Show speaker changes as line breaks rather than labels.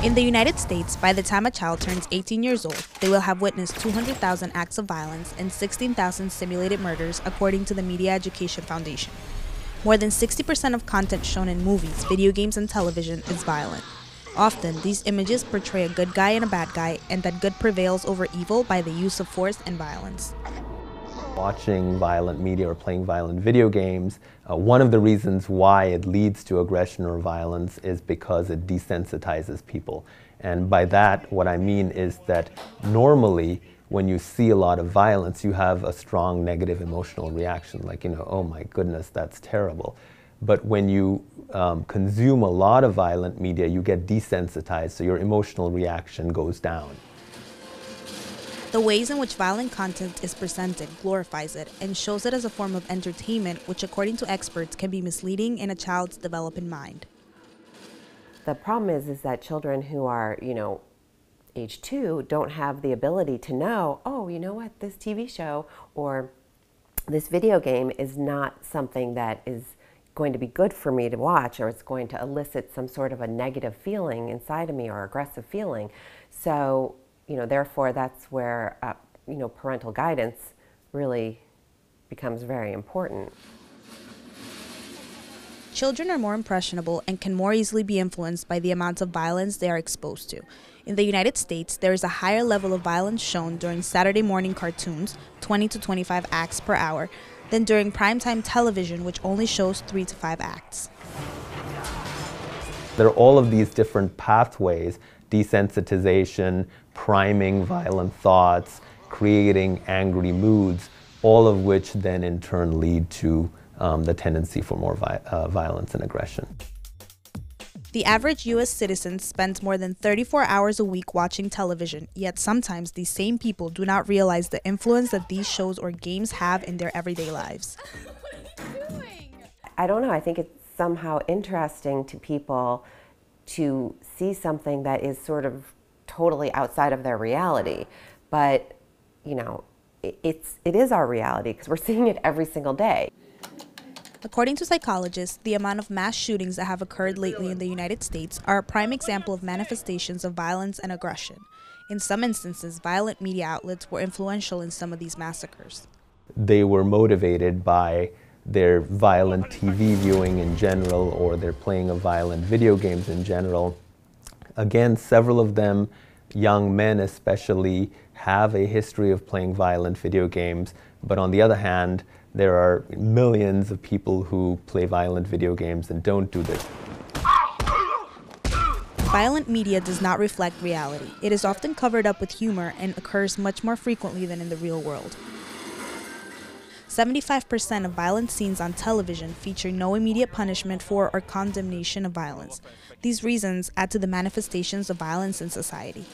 In the United States, by the time a child turns 18 years old, they will have witnessed 200,000 acts of violence and 16,000 simulated murders, according to the Media Education Foundation. More than 60% of content shown in movies, video games, and television is violent. Often, these images portray a good guy and a bad guy, and that good prevails over evil by the use of force and violence.
Watching violent media or playing violent video games, one of the reasons why it leads to aggression or violence is because it desensitizes people. And by that, what I mean is that normally when you see a lot of violence, you have a strong negative emotional reaction, like, oh my goodness, that's terrible. But when you consume a lot of violent media, you get desensitized, so your emotional reaction goes down.
The ways in which violent content is presented glorifies it and shows it as a form of entertainment, which according to experts can be misleading in a child's developing mind.
The problem is that children who are, age 2 don't have the ability to know, oh, you know what, this TV show or this video game is not something that is going to be good for me to watch, or it's going to elicit some sort of a negative feeling inside of me or aggressive feeling. So, therefore that's where, parental guidance really becomes very important.
Children are more impressionable and can more easily be influenced by the amounts of violence they are exposed to. In the United States, there is a higher level of violence shown during Saturday morning cartoons, 20 to 25 acts per hour, than during primetime television, which only shows 3 to 5 acts.
There are all of these different pathways: desensitization, priming violent thoughts, creating angry moods, all of which then in turn lead to the tendency for more violence and aggression.
The average U.S. citizen spends more than 34 hours a week watching television, yet sometimes these same people do not realize the influence that these shows or games have in their everyday lives.
What are you doing?
I don't know, I think it's somehow interesting to people to see something that is sort of totally outside of their reality. But, it is our reality because we're seeing it every single day.
According to psychologists, the amount of mass shootings that have occurred lately in the United States are a prime example of manifestations of violence and aggression. In some instances, violent media outlets were influential in some of these massacres.
They were motivated by their violent TV viewing in general, or their playing of violent video games in general. Again, several of them, young men especially, have a history of playing violent video games, but on the other hand, there are millions of people who play violent video games and don't do this.
Violent media does not reflect reality. It is often covered up with humor and occurs much more frequently than in the real world. 75% of violent scenes on television feature no immediate punishment for or condemnation of violence. These reasons add to the manifestations of violence in society.